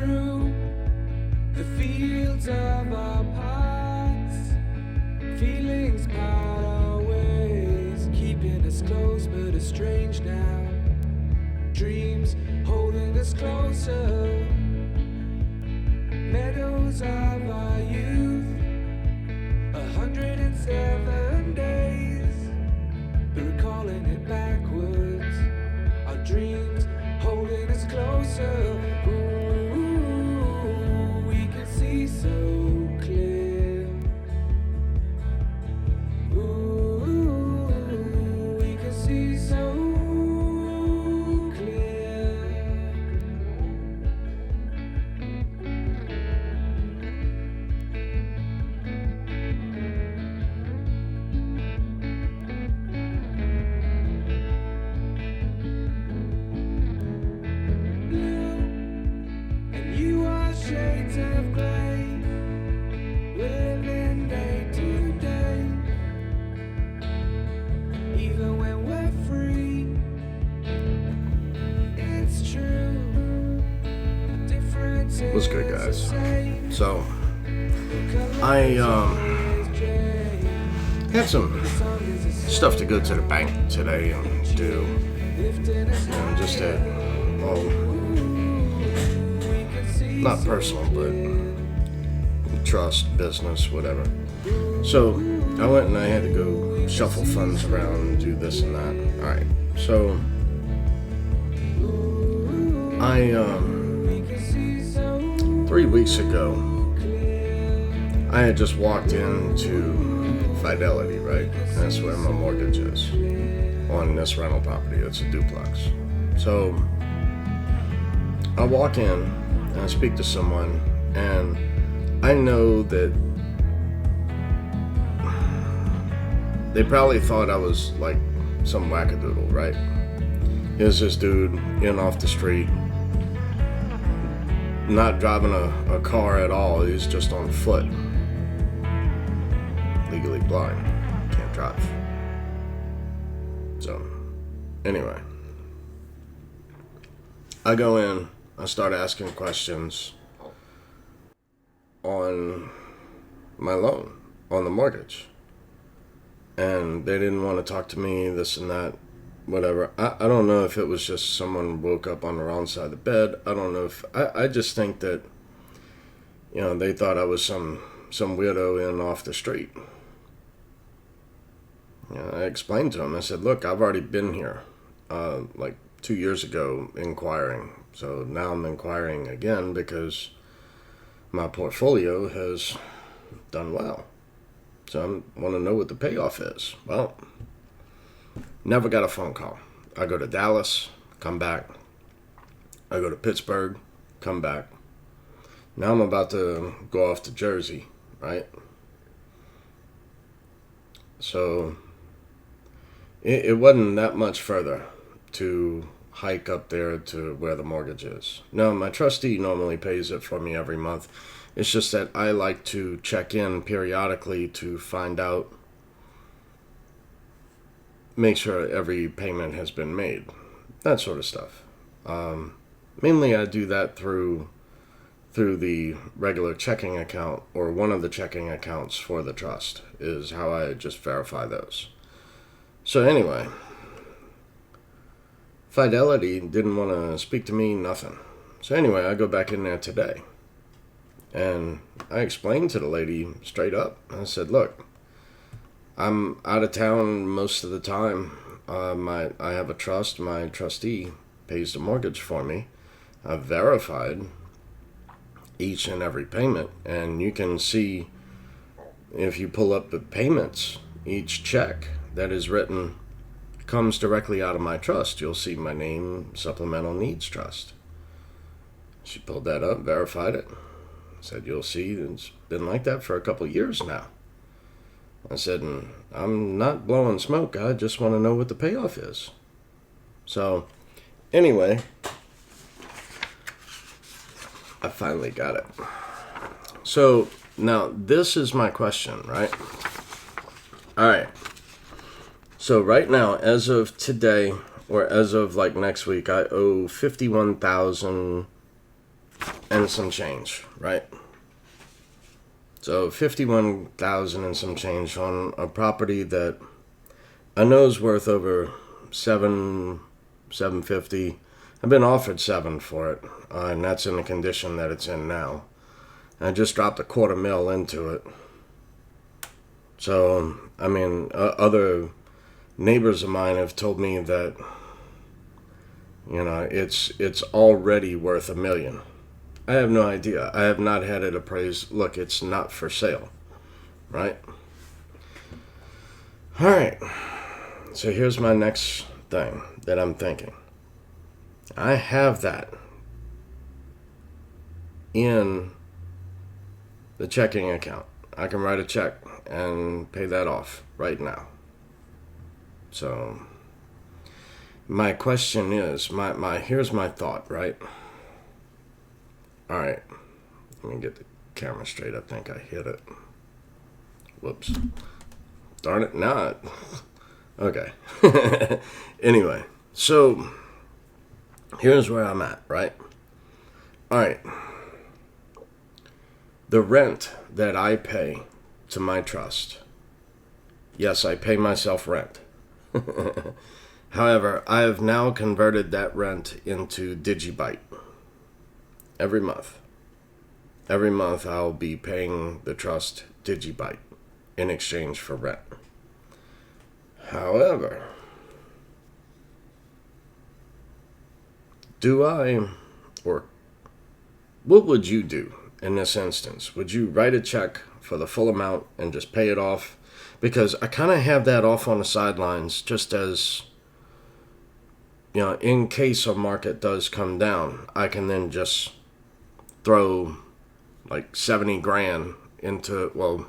through the fields of our paths. Feelings part our ways, keeping us close but estranged now. Dreams holding us closer. Meadows of our youth, 107 days, but recalling it backwards. Our dreams holding us closer. Ooh, we can see so clear. Ooh, we can see so clear. Blue, and you are shades of gray, living day to day. Even when we're free, it's true. Difference What's good, is the guys? same. So, I had some stuff to go to the bank today and do. Just a, well, not personal, but trust, business, whatever. So, I went and I had to go shuffle funds around, do this and that. Alright, so, I, 3 weeks ago, I had just walked into Fidelity, right? That's where my mortgage is on this rental property. It's a duplex. So I walk in and I speak to someone, and I know that they probably thought I was like some wackadoodle, right? Here's this dude in off the street, not driving a car at all. He's just on foot, legally blind, can't drive. So anyway, I go in, I start asking questions on my loan, on the mortgage, and they didn't want to talk to me, this and that, whatever. I don't know if it was just someone woke up on the wrong side of the bed. I don't know if I just think that, you know, they thought I was some weirdo in off the street. You know, I explained to them, I said, look, I've already been here like 2 years ago inquiring. So now I'm inquiring again because my portfolio has done well. So I want to know what the payoff is. Well, never got a phone call. I go to Dallas, come back. I go to Pittsburgh, come back. Now I'm about to go off to Jersey, right? So it wasn't that much further to hike up there to where the mortgage is. No, my trustee normally pays it for me every month. It's just that I like to check in periodically to find out, make sure every payment has been made, that sort of stuff. Mainly I do that through the regular checking account, or one of the checking accounts for the trust is how I just verify those. So anyway, Fidelity didn't want to speak to me, nothing. So anyway, I go back in there today, and I explained to the lady straight up. I said, look, I'm out of town most of the time. I have a trust. My trustee pays the mortgage for me. I've verified each and every payment, and you can see, if you pull up the payments, each check that is written comes directly out of my trust. You'll see my name, Supplemental Needs Trust. She pulled that up, verified it. Said, you'll see it's been like that for a couple of years now. I said, and I'm not blowing smoke. I just want to know what the payoff is. So, anyway, I finally got it. So, now this is my question, right? All right. So right now, as of today, or as of like next week, I owe $51,000 and some change, right? So 51,000 and some change on a property that I know is worth over 750. I've been offered 7 for it, and that's in the condition that it's in now. I just dropped $250,000 into it. So, I mean, other neighbors of mine have told me that, it's already worth $1 million. I have no idea. I have not had it appraised. Look, it's not for sale, right? All right. So here's my next thing that I'm thinking. I have that in the checking account. I can write a check and pay that off right now. So my question is, here's my thought, right? All right. Let me get the camera straight. I think I hit it. Whoops. Darn it. Not. Okay. Anyway, so here's where I'm at, right? All right. The rent that I pay to my trust. Yes, I pay myself rent. However, I have now converted that rent into Digibyte. Every month. Every month I'll be paying the trust Digibyte in exchange for rent. However, what would you do in this instance? Would you write a check for the full amount and just pay it off? Because I kind of have that off on the sidelines just as, in case a market does come down, I can then just throw like 70 grand into, well,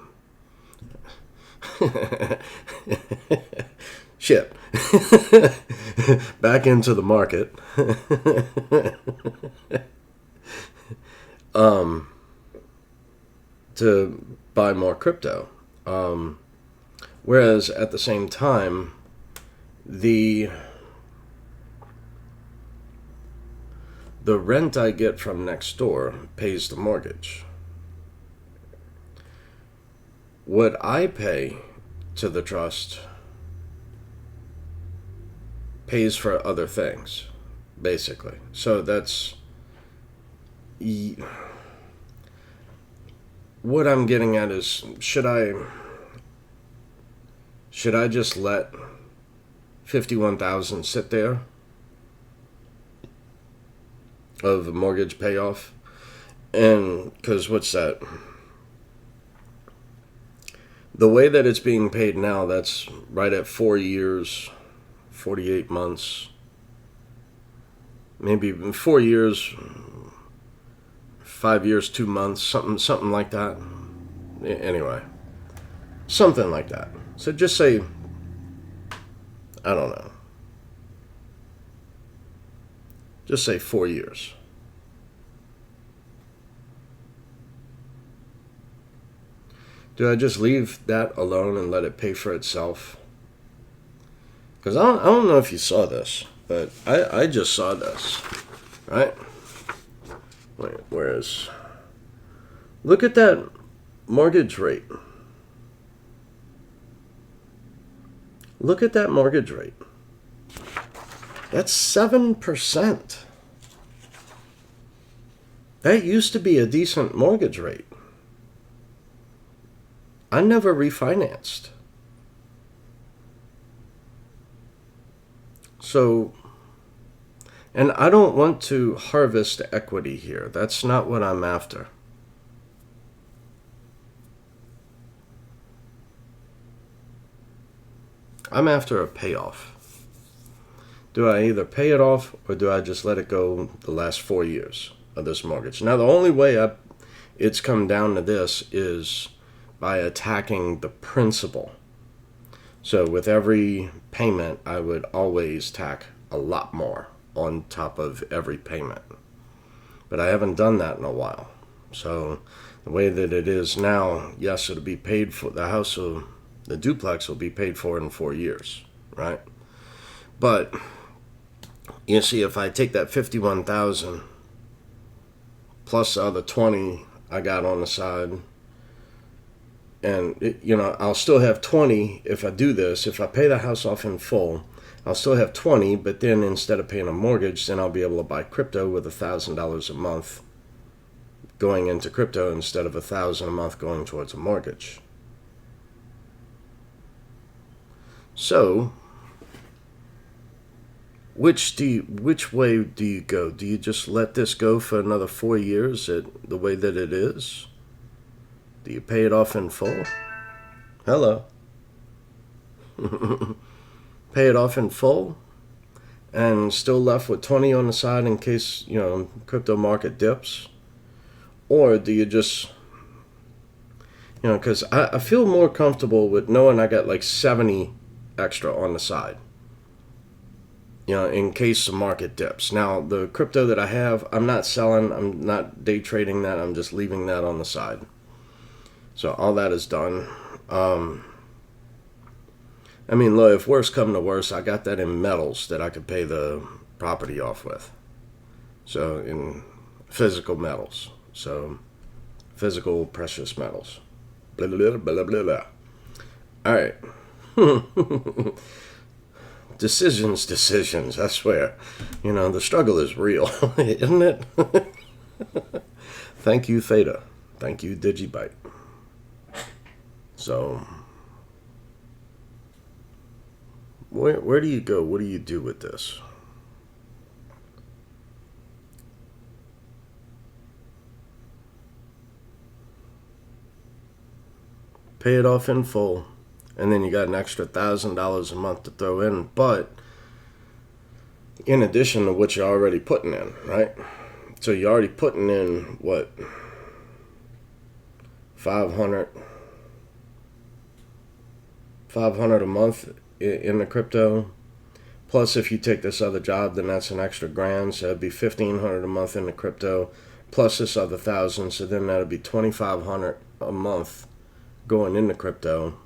shit, back into the market. To buy more crypto. Whereas at the same time, the rent I get from next door pays the mortgage. What I pay to the trust pays for other things, basically. So that's what I'm getting at is, should I just let 51,000 sit there of the mortgage payoff? And because what's that? The way that it's being paid now, that's right at 4 years, 48 months, maybe 4 years, 5 years, 2 months, something like that. Anyway, something like that. So just say, I don't know. Just say 4 years. Do I just leave that alone and let it pay for itself? Because I don't know if you saw this, but I just saw this, right? Wait, look at that mortgage rate. Look at that mortgage rate. That's 7%. That used to be a decent mortgage rate. I never refinanced. So, and I don't want to harvest equity here. That's not what I'm after. I'm after a payoff. Do I either pay it off or do I just let it go the last 4 years of this mortgage? Now, the only way it's come down to this is by attacking the principal. So with every payment, I would always tack a lot more on top of every payment. But I haven't done that in a while. So the way that it is now, yes, it'll be paid for. The duplex will be paid for in 4 years, right? But you see, if I take that 51,000 plus the other 20 I got on the side. And, I'll still have 20 if I do this. If I pay the house off in full, I'll still have 20, but then instead of paying a mortgage, then I'll be able to buy crypto with $1,000 a month going into crypto instead of $1,000 a month going towards a mortgage. So, which way do you go? Do you just let this go for another 4 years at the way that it is? Do you pay it off in full? Hello. Pay it off in full and still left with 20 on the side in case, crypto market dips? Or do you just, because I feel more comfortable with knowing I got like 70 extra on the side, in case the market dips. Now, the crypto that I have, I'm not selling, I'm not day trading that, I'm just leaving that on the side. So all that is done. Look, if worse come to worse, I got that in metals that I could pay the property off with. So in physical metals. So physical precious metals. Blah, blah, blah, blah, blah. All right. Decisions, I swear. The struggle is real, isn't it? Thank you, Theta. Thank you, Digibyte. So, where do you go? What do you do with this? Pay it off in full, and then you got an extra $1,000 a month to throw in, but in addition to what you're already putting in, right? So you're already putting in, what, 500 a month in the crypto. Plus, if you take this other job, then that's an extra $1,000. So it'd be $1,500 a month in the crypto, plus this other $1,000. So then that'd be $2,500 a month going into crypto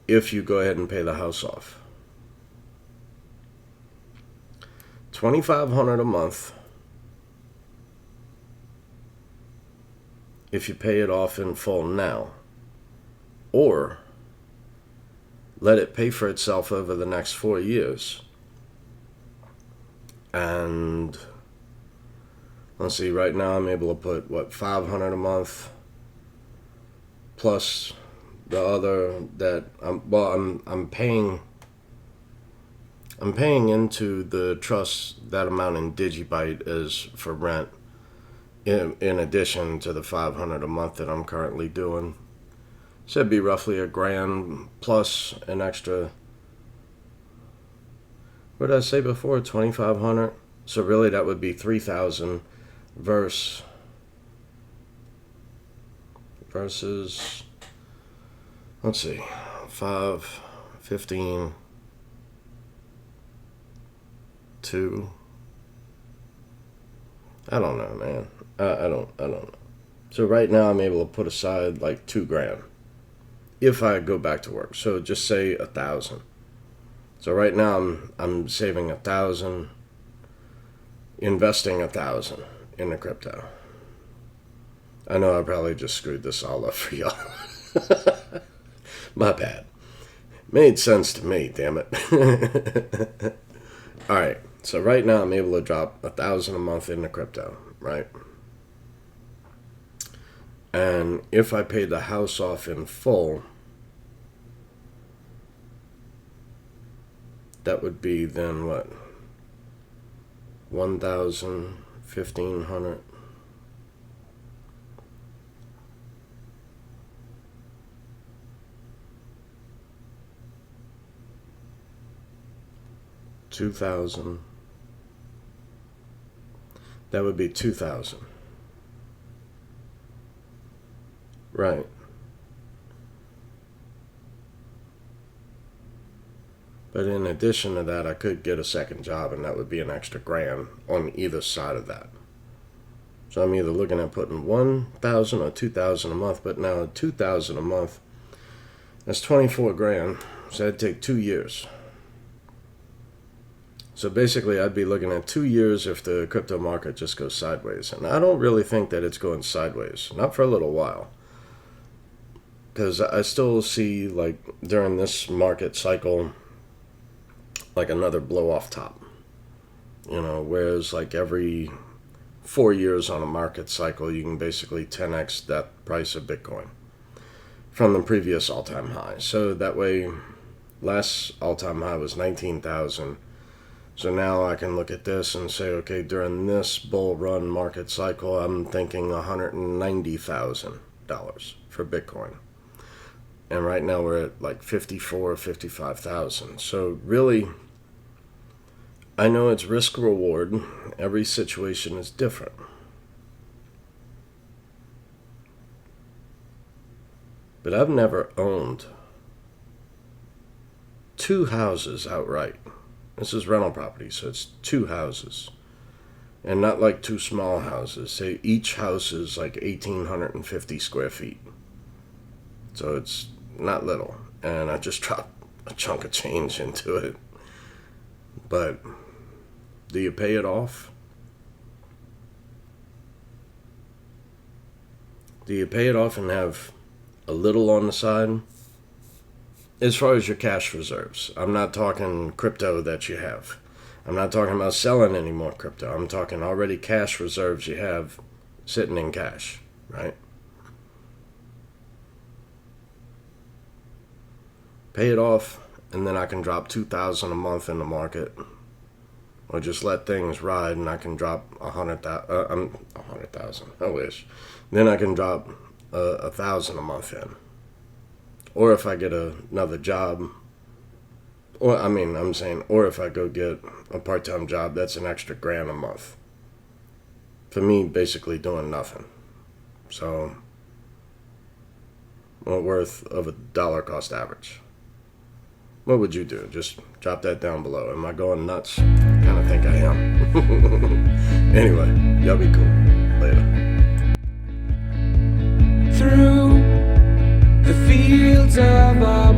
if you go ahead and pay the house off. $2,500 a month if you pay it off in full now, or let it pay for itself over the next 4 years. And let's see, right now I'm able to put $500 a month plus the other that I'm paying into the trust. That amount in Digibyte is for rent in addition to the $500 a month that I'm currently doing. So it'd be roughly $1,000 plus an extra, what did I say before? 2,500. So really that would be 3,000 versus, let's see, 5, 15, 2. I don't know, man. I don't know. So right now I'm able to put aside like $2,000 if I go back to work. So just say 1,000. So right now I'm saving 1,000, investing 1,000 in the crypto. I know I probably just screwed this all up for y'all. My bad. Made sense to me, damn it. All right. So right now I'm able to drop 1,000 a month into crypto, right? And if I pay the house off in full, that would be then what? 1,000, 1,500. $2,000. That would be 2,000. Right. But in addition to that, I could get a second job, and that would be an extra $1,000 on either side of that. So I'm either looking at putting 1,000 or 2,000 a month, but now 2,000 a month, that's $24,000. So that'd take 2 years. So basically, I'd be looking at 2 years if the crypto market just goes sideways. And I don't really think that it's going sideways. Not for a little while. Because I still see, like, during this market cycle, like another blow off top. You know, whereas like every 4 years on a market cycle, you can basically 10x that price of Bitcoin from the previous all-time high. So that way, last all-time high was 19,000. So now I can look at this and say, okay, during this bull run market cycle, I'm thinking $190,000 for Bitcoin. And right now we're at like 54, 55,000. So really, I know it's risk reward. Every situation is different. But I've never owned 2 houses outright. This is rental property, so it's 2 houses. And not like 2 small houses. Say each house is like 1,850 square feet. So it's not little. And I just dropped a chunk of change into it. But do you pay it off? Do you pay it off and have a little on the side? As far as your cash reserves, I'm not talking crypto that you have. I'm not talking about selling any more crypto. I'm talking already cash reserves you have sitting in cash, right? Pay it off, and then I can drop $2,000 a month in the market, or just let things ride, and I can drop 100,000. I wish. Then I can drop 1,000 a month in. Or if I get another job, or or if I go get a part-time job, that's an extra $1,000 a month. For me, basically doing nothing. So, what worth of a dollar cost average? What would you do? Just drop that down below. Am I going nuts? Kind of think I am. Anyway, y'all be cool. Later. Through the fields of our